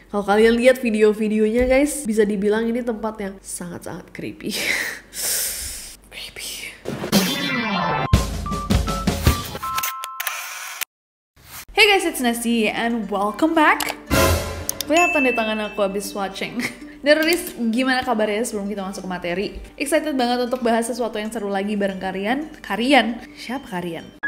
Kalau kalian lihat video-videonya guys, bisa dibilang ini tempat yang sangat-sangat creepy. Creepy. Hey guys, it's Nessie and welcome back. Lihat tanda tangan aku habis watching. Neroris, gimana kabarnya sebelum kita masuk ke materi? Excited banget untuk bahas sesuatu yang seru lagi bareng kalian. Siapa kalian?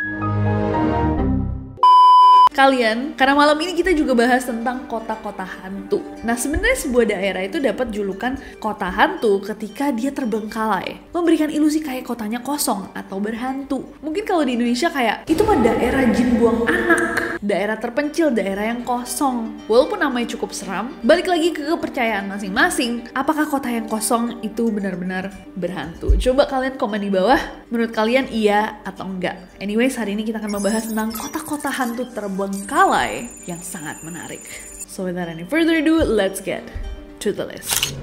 Karena malam ini kita juga bahas tentang kota-kota hantu. Nah, sebenarnya sebuah daerah itu dapat julukan kota hantu ketika dia terbengkalai, memberikan ilusi kayak kotanya kosong atau berhantu. Mungkin kalau di Indonesia kayak, itu mah daerah jin buang anak, daerah terpencil, daerah yang kosong. Walaupun namanya cukup seram, balik lagi ke kepercayaan masing-masing, apakah kota yang kosong itu benar-benar berhantu? Coba kalian komen di bawah, menurut kalian iya atau enggak? Anyways, hari ini kita akan membahas tentang kota-kota hantu terbengkalai yang sangat menarik. So without any further ado, let's get to the list.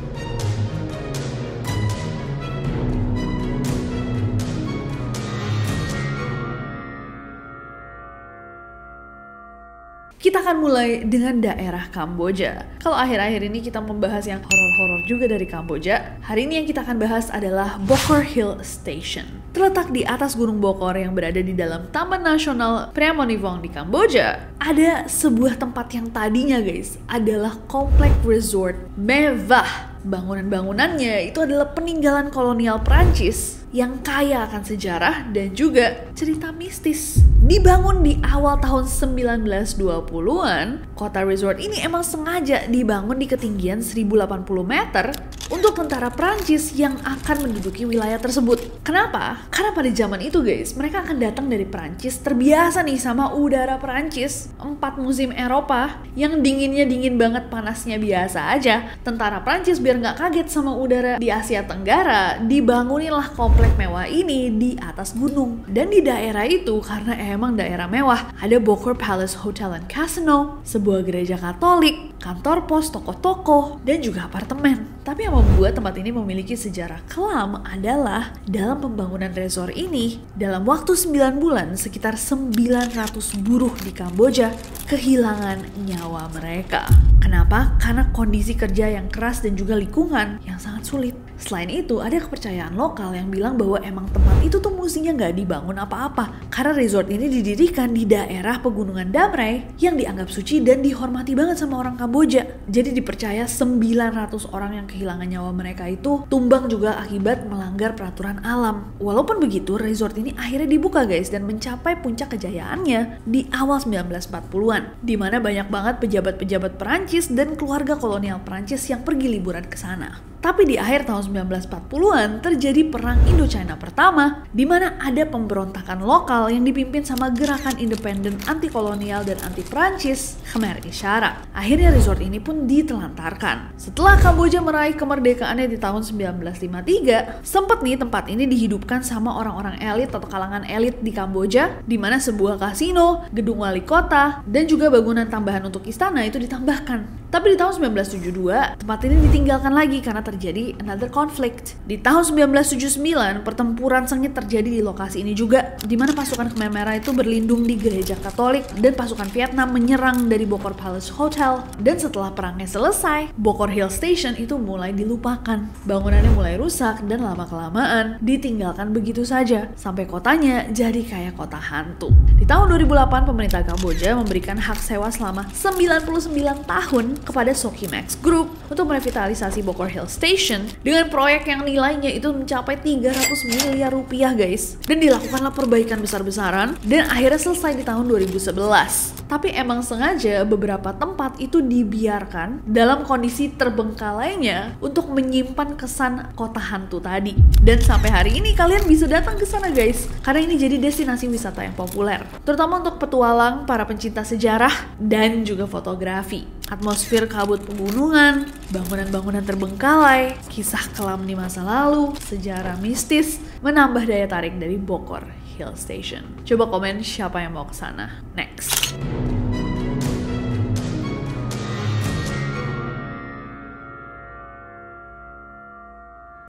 Kita akan mulai dengan daerah Kamboja. Kalau akhir-akhir ini kita membahas yang horor-horor juga dari Kamboja, hari ini yang kita akan bahas adalah Bokor Hill Station. Terletak di atas Gunung Bokor yang berada di dalam Taman Nasional Phramonivong di Kamboja, ada sebuah tempat yang tadinya guys adalah komplek resort mewah. Bangunan-bangunannya itu adalah peninggalan kolonial Prancis yang kaya akan sejarah dan juga cerita mistis. Dibangun di awal tahun 1920-an, kota resort ini emang sengaja dibangun di ketinggian 1080 meter untuk tentara Prancis yang akan menduduki wilayah tersebut. Kenapa? Karena pada zaman itu guys, mereka akan datang dari Prancis, terbiasa nih sama udara Prancis, 4 musim Eropa, yang dinginnya dingin banget, panasnya biasa aja. Tentara Prancis biar nggak kaget sama udara di Asia Tenggara, dibanguninlah komplek mewah ini di atas gunung. Dan di daerah itu, karena emang daerah mewah, ada Bokor Palace Hotel and Casino, sebuah gereja Katolik, kantor pos, toko-toko, dan juga apartemen. Tapi yang membuat tempat ini memiliki sejarah kelam adalah dalam pembangunan resort ini, dalam waktu 9 bulan, sekitar 900 buruh di Kamboja kehilangan nyawa mereka. Kenapa? Karena kondisi kerja yang keras dan juga lingkungan yang sangat sulit. Selain itu, ada kepercayaan lokal yang bilang bahwa emang tempat itu tuh mestinya nggak dibangun apa-apa. Karena resort ini didirikan di daerah pegunungan Damrai yang dianggap suci dan dihormati banget sama orang Kamboja. Jadi dipercaya 900 orang yang kehilangan nyawa mereka itu tumbang juga akibat melanggar peraturan alam. Walaupun begitu, resort ini akhirnya dibuka guys dan mencapai puncak kejayaannya di awal 1940-an. Dimana banyak banget pejabat-pejabat Perancis dan keluarga kolonial Perancis yang pergi liburan ke sana. Tapi di akhir tahun 1940-an terjadi perang Indo-China pertama, di mana ada pemberontakan lokal yang dipimpin sama gerakan independen anti-kolonial dan anti-Prancis, Khmer Isyarat. Akhirnya resort ini pun ditelantarkan. Setelah Kamboja meraih kemerdekaannya di tahun 1953, sempat nih tempat ini dihidupkan sama orang-orang elit atau kalangan elit di Kamboja, di mana sebuah kasino, gedung wali kota, dan juga bangunan tambahan untuk istana itu ditambahkan. Tapi di tahun 1972, tempat ini ditinggalkan lagi karena terjadi another conflict. Di tahun 1979, pertempuran sengit terjadi di lokasi ini juga, di mana pasukan Khmer Merah itu berlindung di gereja Katolik dan pasukan Vietnam menyerang dari Bokor Palace Hotel. Dan setelah perangnya selesai, Bokor Hill Station itu mulai dilupakan. Bangunannya mulai rusak dan lama-kelamaan ditinggalkan begitu saja, sampai kotanya jadi kayak kota hantu. Di tahun 2008, pemerintah Kamboja memberikan hak sewa selama 99 tahun kepada Sokimax Group untuk merevitalisasi Bokor Hill Station dengan proyek yang nilainya itu mencapai 300 miliar rupiah guys. Dan dilakukanlah perbaikan besar-besaran dan akhirnya selesai di tahun 2011. Tapi emang sengaja beberapa tempat itu dibiarkan dalam kondisi terbengkalainya untuk menyimpan kesan kota hantu tadi. Dan sampai hari ini kalian bisa datang ke sana guys, karena ini jadi destinasi wisata yang populer, terutama untuk petualang, para pencinta sejarah, dan juga fotografi. Atmosfer kabut pegunungan, bangunan-bangunan terbengkalai, kisah kelam di masa lalu, sejarah mistis, menambah daya tarik dari Bokor Hill Station. Coba komen siapa yang mau ke sana. Next.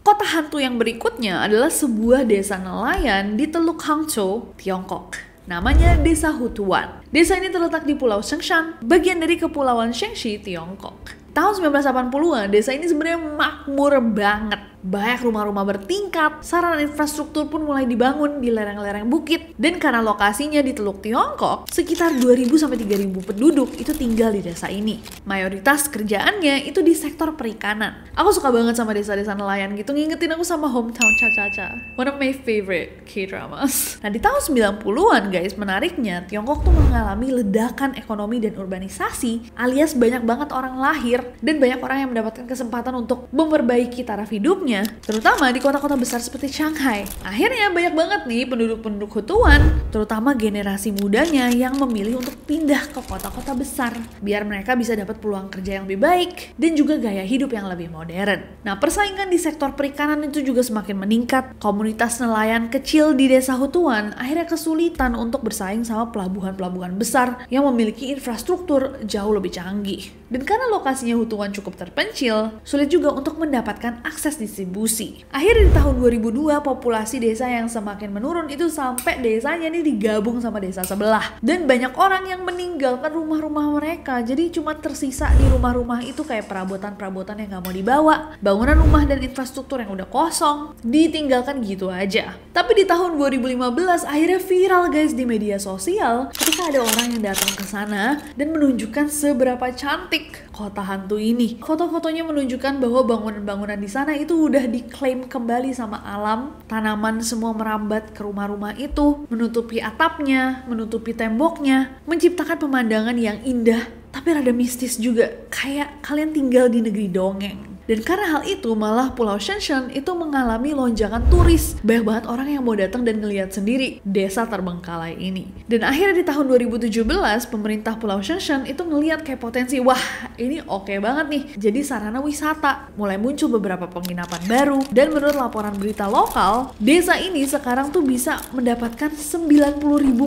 Kota hantu yang berikutnya adalah sebuah desa nelayan di Teluk Hangzhou, Tiongkok. Namanya Desa Hutuan. Desa ini terletak di Pulau Shengshan, bagian dari Kepulauan Shangxi, Tiongkok. tahun 1980-an, desa ini sebenarnya makmur banget. Banyak rumah-rumah bertingkat, sarana infrastruktur pun mulai dibangun di lereng-lereng bukit. Dan karena lokasinya di Teluk Tiongkok, sekitar 2.000-3.000 penduduk itu tinggal di desa ini. Mayoritas kerjaannya itu di sektor perikanan. Aku suka banget sama desa-desa nelayan gitu, ngingetin aku sama Hometown Cha-Cha-Cha. One of my favorite K-dramas. Nah, di tahun 90-an guys, menariknya, Tiongkok tuh mengalami ledakan ekonomi dan urbanisasi, alias banyak banget orang lahir, dan banyak orang yang mendapatkan kesempatan untuk memperbaiki taraf hidupnya, terutama di kota-kota besar seperti Shanghai. Akhirnya banyak banget nih penduduk-penduduk Hutuan, terutama generasi mudanya yang memilih untuk pindah ke kota-kota besar biar mereka bisa dapat peluang kerja yang lebih baik dan juga gaya hidup yang lebih modern. Nah, persaingan di sektor perikanan itu juga semakin meningkat. Komunitas nelayan kecil di desa Hutuan akhirnya kesulitan untuk bersaing sama pelabuhan-pelabuhan besar yang memiliki infrastruktur jauh lebih canggih. Dan karena lokasinya Hutuan cukup terpencil, sulit juga untuk mendapatkan akses distribusi. Akhirnya di tahun 2002, populasi desa yang semakin menurun itu sampai desanya ini digabung sama desa sebelah. Dan banyak orang yang meninggalkan rumah-rumah mereka, jadi cuma tersisa di rumah-rumah itu kayak perabotan-perabotan yang gak mau dibawa, bangunan rumah dan infrastruktur yang udah kosong, ditinggalkan gitu aja. Tapi di tahun 2015 akhirnya viral guys di media sosial ketika ada orang yang datang ke sana dan menunjukkan seberapa cantik kota hantu ini. Foto-fotonya menunjukkan bahwa bangunan-bangunan di sana itu udah diklaim kembali sama alam. Tanaman semua merambat ke rumah-rumah itu, menutupi atapnya, menutupi temboknya, menciptakan pemandangan yang indah, tapi rada mistis juga, kayak kalian tinggal di negeri dongeng. Dan karena hal itu, malah Pulau Shenzhen itu mengalami lonjakan turis. Banyak banget orang yang mau datang dan ngelihat sendiri desa terbengkalai ini. Dan akhirnya di tahun 2017, pemerintah Pulau Shenzhen itu ngelihat kayak potensi, wah ini oke banget nih, jadi sarana wisata. Mulai muncul beberapa penginapan baru, dan menurut laporan berita lokal, desa ini sekarang tuh bisa mendapatkan 90.000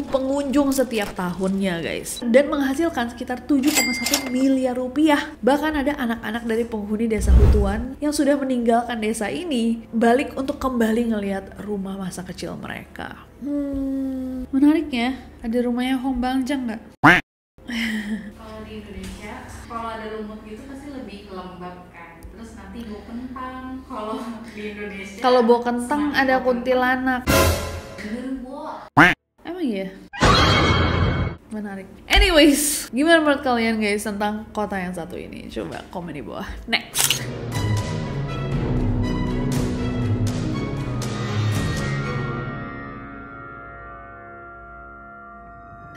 pengunjung setiap tahunnya guys. Dan menghasilkan sekitar 7,1 miliar rupiah. Bahkan ada anak-anak dari penghuni desa Hutuan yang sudah meninggalkan desa ini balik untuk kembali ngelihat rumah masa kecil mereka. Menarik ya. Ada rumahnya Hong Bangjang nggak? Kalau di Indonesia, kalau ada lumut gitu pasti lebih lembab kan. Terus nanti bau kentang. Kalau di Indonesia, Kalau bau kentang ada kuntilanak. Emang iya? Menarik. Anyways, gimana menurut kalian guys tentang kota yang satu ini? Coba komen di bawah. Next.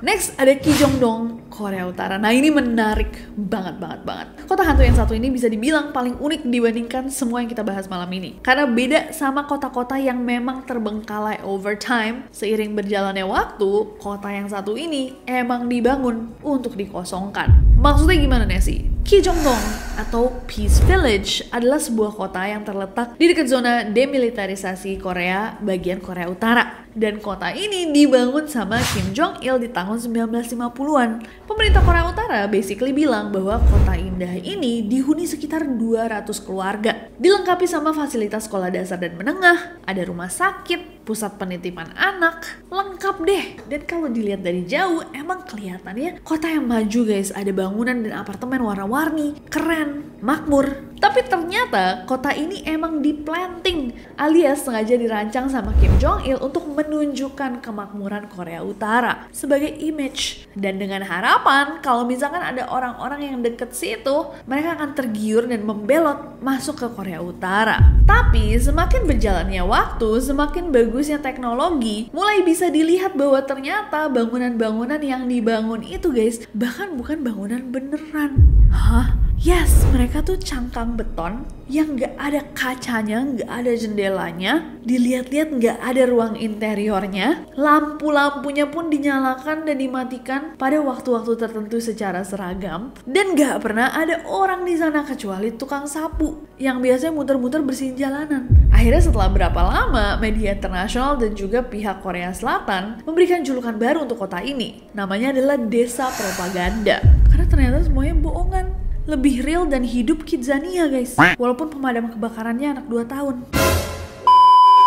Next ada Kijongdong, Korea Utara. Nah ini menarik banget. Kota hantu yang satu ini bisa dibilang paling unik dibandingkan semua yang kita bahas malam ini. Karena beda sama kota-kota yang memang terbengkalai over time. Seiring berjalannya waktu, kota yang satu ini emang dibangun untuk dikosongkan. Maksudnya gimana Nessie? Kijongdong atau Peace Village adalah sebuah kota yang terletak di dekat zona demilitarisasi Korea bagian Korea Utara. Dan kota ini dibangun sama Kim Jong-il di tahun 1950-an. Pemerintah Korea Utara basically bilang bahwa kota indah ini dihuni sekitar 200 keluarga. Dilengkapi sama fasilitas sekolah dasar dan menengah, ada rumah sakit, pusat penitipan anak, lengkap deh. Dan kalau dilihat dari jauh, emang kelihatannya kota yang maju guys. Ada bangunan dan apartemen warna-warni, keren, makmur. Tapi ternyata kota ini emang diplanting, alias sengaja dirancang sama Kim Jong-il untuk menunjukkan kemakmuran Korea Utara sebagai image. Dan dengan harapan kalau misalkan ada orang-orang yang deket situ, mereka akan tergiur dan membelot masuk ke Korea Utara. Tapi semakin berjalannya waktu, semakin bagusnya teknologi, mulai bisa dilihat bahwa ternyata bangunan-bangunan yang dibangun itu guys, bahkan bukan bangunan beneran. Hah? Yes, mereka tuh cangkang beton yang gak ada kacanya, gak ada jendelanya, dilihat-lihat gak ada ruang interiornya, lampu-lampunya pun dinyalakan dan dimatikan pada waktu-waktu tertentu secara seragam, dan gak pernah ada orang di sana kecuali tukang sapu yang biasanya muter-muter bersihin jalanan. Akhirnya setelah berapa lama, media internasional dan juga pihak Korea Selatan memberikan julukan baru untuk kota ini. Namanya adalah Desa Propaganda. Karena ternyata semuanya bohongan. Lebih real dan hidup Kidzania guys. Walaupun pemadam kebakarannya anak 2 tahun.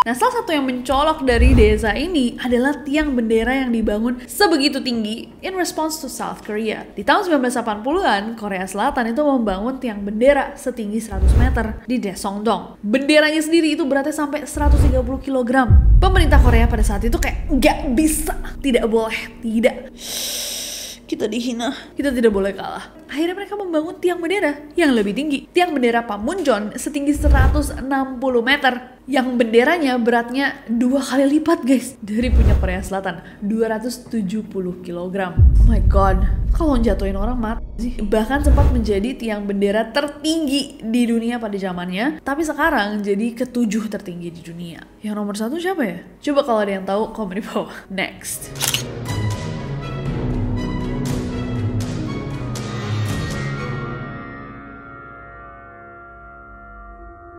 Nah, salah satu yang mencolok dari desa ini adalah tiang bendera yang dibangun sebegitu tinggi in response to South Korea. Di tahun 1980-an, Korea Selatan itu membangun tiang bendera setinggi 100 meter di Daesongdong. Benderanya sendiri itu beratnya sampai 130 kg. Pemerintah Korea pada saat itu kayak nggak bisa, tidak boleh, tidak. Kita dihina, kita tidak boleh kalah. Akhirnya mereka membangun tiang bendera yang lebih tinggi. Tiang bendera Panmunjom setinggi 160 meter. Yang benderanya beratnya 2 kali lipat guys dari punya Korea Selatan, 270 kg. Oh my god, kalau jatuhin orang mati sih. Bahkan sempat menjadi tiang bendera tertinggi di dunia pada zamannya, tapi sekarang jadi ke-7 tertinggi di dunia. Yang nomor 1 siapa ya? Coba kalau ada yang tahu komen di bawah. Next.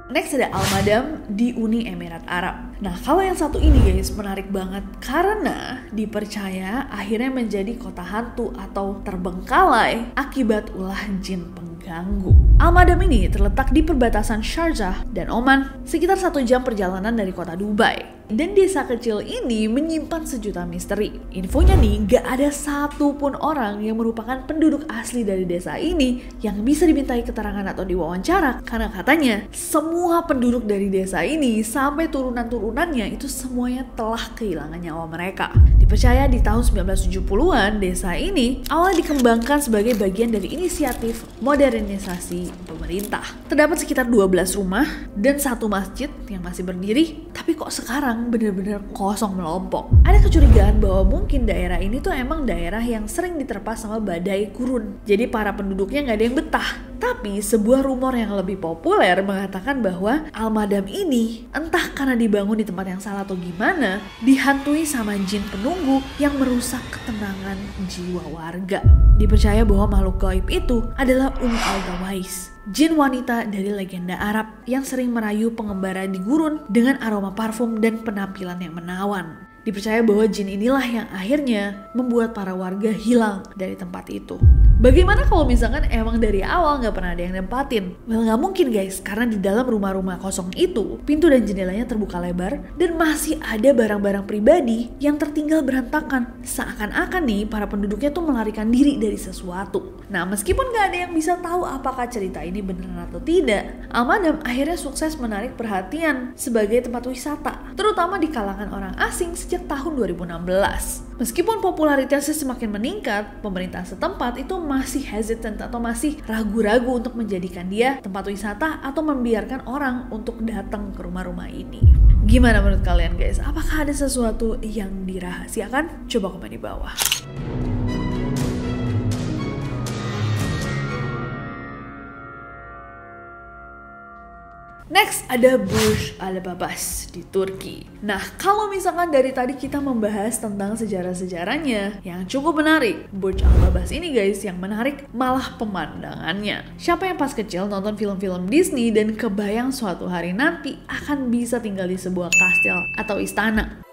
Next ada Al-Madam di Uni Emirat Arab. Nah, kalau yang satu ini guys menarik banget karena dipercaya akhirnya menjadi kota hantu atau terbengkalai akibat ulah jin pengganggu. Al-Madam ini terletak di perbatasan Sharjah dan Oman, sekitar 1 jam perjalanan dari kota Dubai. Dan desa kecil ini menyimpan sejuta misteri. Infonya nih, gak ada satupun orang yang merupakan penduduk asli dari desa ini yang bisa dimintai keterangan atau diwawancara. Karena katanya, semua penduduk dari desa ini sampai turunan-turunannya itu semuanya telah kehilangan nyawa mereka. Dipercaya di tahun 1970-an, desa ini awalnya dikembangkan sebagai bagian dari inisiatif modernisasi pemerintah. Terdapat sekitar 12 rumah dan 1 masjid yang masih berdiri, tapi kok sekarang benar-benar kosong melompok. Ada kecurigaan bahwa mungkin daerah ini tuh emang daerah yang sering diterpa sama badai gurun. Jadi para penduduknya nggak ada yang betah. Tapi sebuah rumor yang lebih populer mengatakan bahwa Al-Madam ini entah karena dibangun di tempat yang salah atau gimana, dihantui sama jin penunggu yang merusak ketenangan jiwa warga. Dipercaya bahwa makhluk gaib itu adalah Al-Gawais, jin wanita dari legenda Arab yang sering merayu pengembara di gurun dengan aroma parfum dan penampilan yang menawan. Dipercaya bahwa jin inilah yang akhirnya membuat para warga hilang dari tempat itu. Bagaimana kalau misalkan emang dari awal nggak pernah ada yang nempatin? Well, nggak mungkin guys, karena di dalam rumah-rumah kosong itu, pintu dan jendelanya terbuka lebar dan masih ada barang-barang pribadi yang tertinggal berantakan. Seakan-akan nih, para penduduknya tuh melarikan diri dari sesuatu. Nah, meskipun nggak ada yang bisa tahu apakah cerita ini benar atau tidak, Al-Madam akhirnya sukses menarik perhatian sebagai tempat wisata, terutama di kalangan orang asing sejak tahun 2016. Meskipun popularitasnya semakin meningkat, pemerintah setempat itu masih hesitant atau masih ragu-ragu untuk menjadikan dia tempat wisata atau membiarkan orang untuk datang ke rumah-rumah ini. Gimana menurut kalian guys? Apakah ada sesuatu yang dirahasiakan? Coba komen di bawah. Next ada Burj Al Babas di Turki. Nah, kalau misalkan dari tadi kita membahas tentang sejarah-sejarahnya yang cukup menarik, Burj Al Babas ini guys yang menarik malah pemandangannya. Siapa yang pas kecil nonton film-film Disney dan kebayang suatu hari nanti akan bisa tinggal di sebuah kastil atau istana?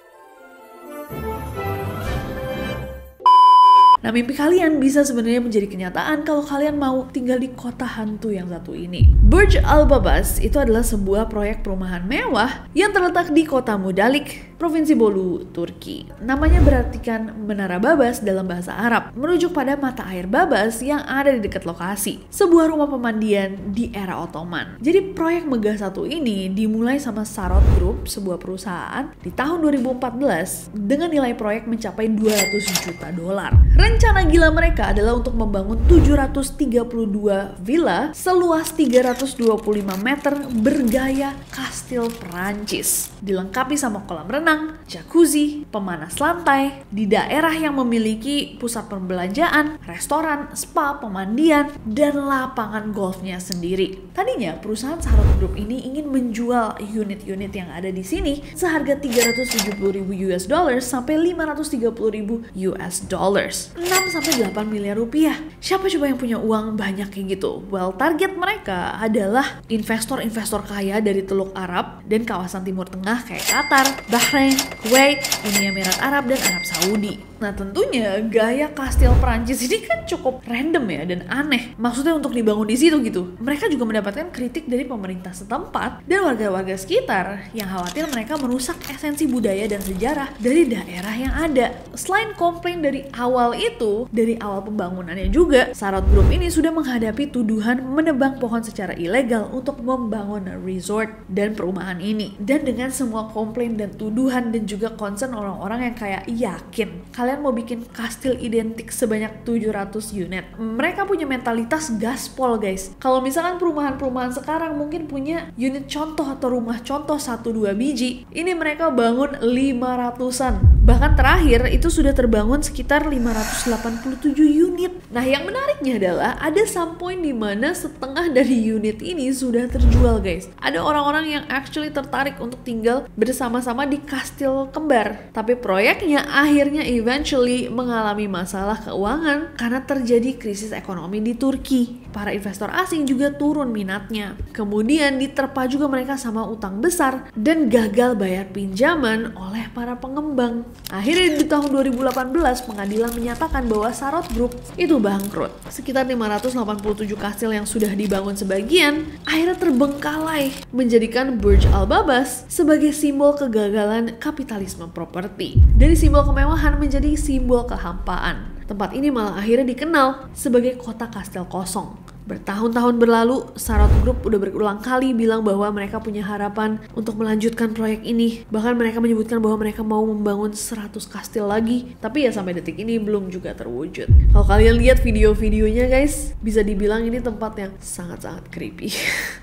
Nah, mimpi kalian bisa sebenarnya menjadi kenyataan kalau kalian mau tinggal di kota hantu yang satu ini. Burj Al Babas itu adalah sebuah proyek perumahan mewah yang terletak di kota Mudalik, Provinsi Bolu, Turki. Namanya berartikan menara Babas dalam bahasa Arab, merujuk pada mata air Babas yang ada di dekat lokasi, sebuah rumah pemandian di era Ottoman. Jadi proyek megah satu ini dimulai sama Sarot Group, sebuah perusahaan, di tahun 2014 dengan nilai proyek mencapai 200 juta dolar. Rencana gila mereka adalah untuk membangun 732 villa seluas 325 meter bergaya kastil Perancis. Dilengkapi sama kolam renang, jacuzzi, pemanas lantai, di daerah yang memiliki pusat perbelanjaan, restoran, spa, pemandian, dan lapangan golfnya sendiri. Tadinya perusahaan Sarot Group ini ingin menjual unit-unit yang ada di sini seharga 370.000 US dollars sampai 530.000 US dollars. 6-8 miliar rupiah. Siapa coba yang punya uang banyak kayak gitu? Well, target mereka adalah investor-investor kaya dari Teluk Arab dan kawasan Timur Tengah kayak Qatar, Bahrain, Kuwait, Uni Emirat Arab, dan Arab Saudi. Nah tentunya gaya kastil Prancis ini kan cukup random ya dan aneh. Maksudnya untuk dibangun di situ gitu. Mereka juga mendapatkan kritik dari pemerintah setempat dan warga-warga sekitar yang khawatir mereka merusak esensi budaya dan sejarah dari daerah yang ada. Selain komplain dari awal itu, dari awal pembangunannya juga, Sarot Group ini sudah menghadapi tuduhan menebang pohon secara ilegal untuk membangun resort dan perumahan ini. Dan dengan semua komplain dan tuduhan dan juga concern orang-orang yang kayak yakin kalian mau bikin kastil identik sebanyak 700 unit. Mereka punya mentalitas gaspol guys. Kalau misalkan perumahan-perumahan sekarang mungkin punya unit contoh atau rumah contoh 1-2 biji, ini mereka bangun 500-an. Bahkan terakhir itu sudah terbangun sekitar 587 unit. Nah yang menariknya adalah ada some point di mana setengah dari unit ini sudah terjual guys. Ada orang-orang yang actually tertarik untuk tinggal bersama-sama di kastil kembar. Tapi proyeknya akhirnya eventually mengalami masalah keuangan karena terjadi krisis ekonomi di Turki. Para investor asing juga turun minatnya. Kemudian diterpa juga mereka sama utang besar dan gagal bayar pinjaman oleh para pengembang. Akhirnya di tahun 2018 pengadilan menyatakan bahwa Sarot Group itu bangkrut. Sekitar 587 kastil yang sudah dibangun sebagian akhirnya terbengkalai, menjadikan Burj Al Babas sebagai simbol kegagalan kapitalisme properti. Dari simbol kemewahan menjadi simbol kehampaan. Tempat ini malah akhirnya dikenal sebagai kota kastil kosong. Bertahun-tahun berlalu, Sarot Group udah berulang kali bilang bahwa mereka punya harapan untuk melanjutkan proyek ini. Bahkan mereka menyebutkan bahwa mereka mau membangun 100 kastil lagi. Tapi ya sampai detik ini belum juga terwujud. Kalau kalian lihat video-videonya guys, bisa dibilang ini tempat yang sangat-sangat creepy.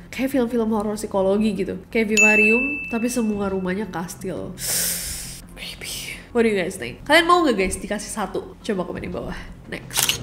Kayak film-film horor psikologi gitu. Kayak vivarium, tapi semua rumahnya kastil. Creepy. What do you guys think? Kalian mau gak guys dikasih 1? Coba komen di bawah. Next.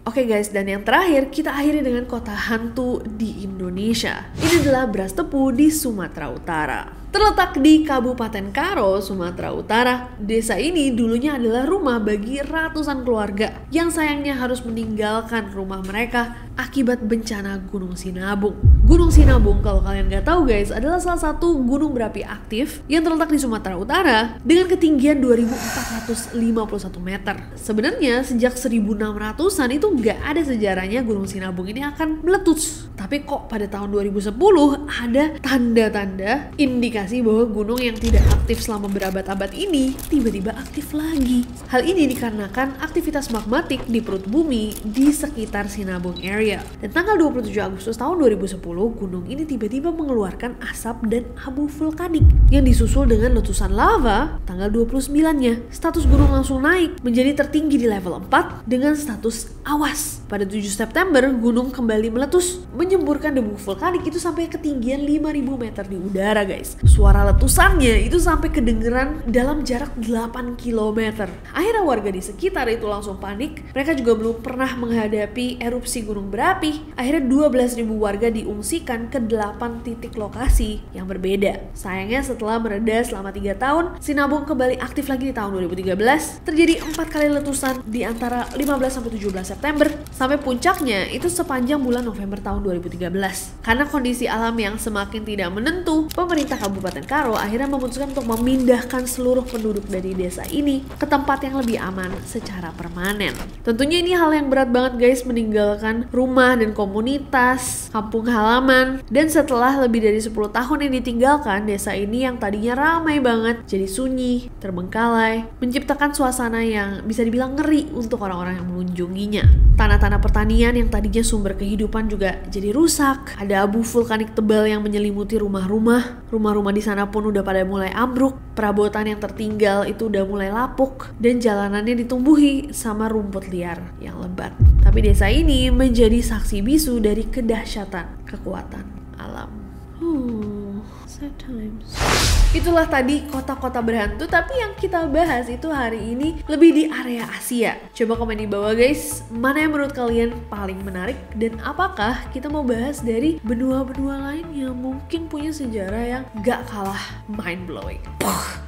Oke guys, dan yang terakhir kita akhiri dengan kota hantu di Indonesia. Ini adalah Beras Tepu di Sumatera Utara. Terletak di Kabupaten Karo, Sumatera Utara, desa ini dulunya adalah rumah bagi ratusan keluarga yang sayangnya harus meninggalkan rumah mereka akibat bencana Gunung Sinabung. Gunung Sinabung, kalau kalian nggak tahu guys, adalah salah satu gunung berapi aktif yang terletak di Sumatera Utara dengan ketinggian 2.451 meter. Sebenarnya sejak 1600-an itu nggak ada sejarahnya Gunung Sinabung ini akan meletus. Tapi kok pada tahun 2010 ada tanda-tanda indikasi bahwa gunung yang tidak aktif selama berabad-abad ini tiba-tiba aktif lagi. Hal ini dikarenakan aktivitas magmatik di perut bumi di sekitar Sinabung area. Dan tanggal 27 Agustus tahun 2010, gunung ini tiba-tiba mengeluarkan asap dan abu vulkanik yang disusul dengan letusan lava tanggal 29-nya. Status gunung langsung naik menjadi tertinggi di level 4 dengan status awas. Pada 7 September, gunung kembali meletus, menyemburkan debu vulkanik itu sampai ketinggian 5.000 meter di udara guys. Suara letusannya itu sampai kedengeran dalam jarak 8 km. Akhirnya warga di sekitar itu langsung panik. Mereka juga belum pernah menghadapi erupsi gunung berapi. Akhirnya 12.000 warga diungsikan ke 8 titik lokasi yang berbeda. Sayangnya setelah mereda selama 3 tahun, Sinabung kembali aktif lagi di tahun 2013. Terjadi 4 kali letusan di antara 15-17 September. Sampai puncaknya itu sepanjang bulan November tahun 2013. Karena kondisi alam yang semakin tidak menentu, pemerintah Kabupaten Karo akhirnya memutuskan untuk memindahkan seluruh penduduk dari desa ini ke tempat yang lebih aman secara permanen. Tentunya ini hal yang berat banget guys, meninggalkan rumah dan komunitas, kampung halaman. Dan setelah lebih dari 10 tahun yang ditinggalkan, desa ini yang tadinya ramai banget jadi sunyi, terbengkalai, menciptakan suasana yang bisa dibilang ngeri untuk orang-orang yang mengunjunginya. Tanah-tanah pertanian yang tadinya sumber kehidupan juga jadi rusak. Ada abu vulkanik tebal yang menyelimuti rumah-rumah. Rumah-rumah di sana pun udah pada mulai ambruk. Perabotan yang tertinggal itu udah mulai lapuk. Dan jalanannya ditumbuhi sama rumput liar yang lebat. Tapi desa ini menjadi saksi bisu dari kedahsyatan kekuatan alam. Sad times. Itulah tadi kota-kota berhantu, tapi yang kita bahas itu hari ini lebih di area Asia. Coba komen di bawah guys, mana yang menurut kalian paling menarik dan apakah kita mau bahas dari benua-benua lain yang mungkin punya sejarah yang gak kalah mind blowing.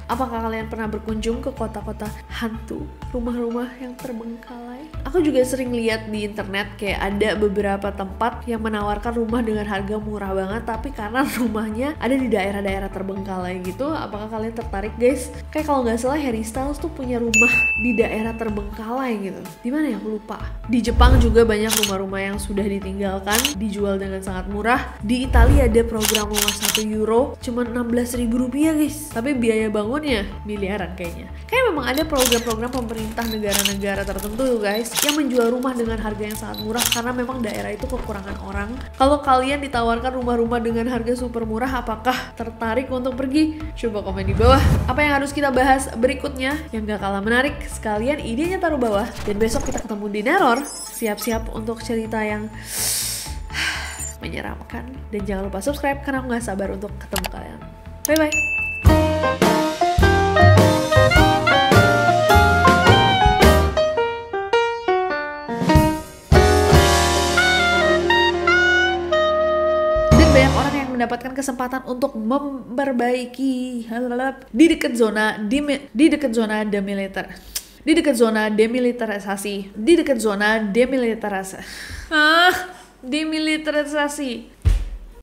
Apakah kalian pernah berkunjung ke kota-kota hantu, rumah-rumah yang terbengkalai? Aku juga sering lihat di internet kayak ada beberapa tempat yang menawarkan rumah dengan harga murah banget, tapi karena rumahnya ada di daerah-daerah terbengkalai gitu. Apakah kalian tertarik guys? Kayak kalau nggak salah Harry Styles tuh punya rumah di daerah terbengkalai gitu. Di mana ya? Aku lupa. Di Jepang juga banyak rumah-rumah yang sudah ditinggalkan, dijual dengan sangat murah. Di Italia ada program rumah 1 euro cuma 16.000 rupiah guys, tapi biaya bangunnya miliaran kayaknya. Kayak memang ada program-program pemerintah negara-negara tertentu guys yang menjual rumah dengan harga yang sangat murah karena memang daerah itu kekurangan orang. Kalau kalian ditawarkan rumah-rumah dengan harga super murah, apakah tertarik untuk pergi? Coba komen di bawah apa yang harus kita bahas berikutnya yang gak kalah menarik. Sekalian idenya taruh bawah, dan besok kita ketemu di Neror. Siap-siap untuk cerita yang menyeramkan, dan jangan lupa subscribe karena aku gak sabar untuk ketemu kalian. Bye bye. Dan banyak orang yang mendapatkan kesempatan untuk memperbaiki di dekat zona demilitarisasi.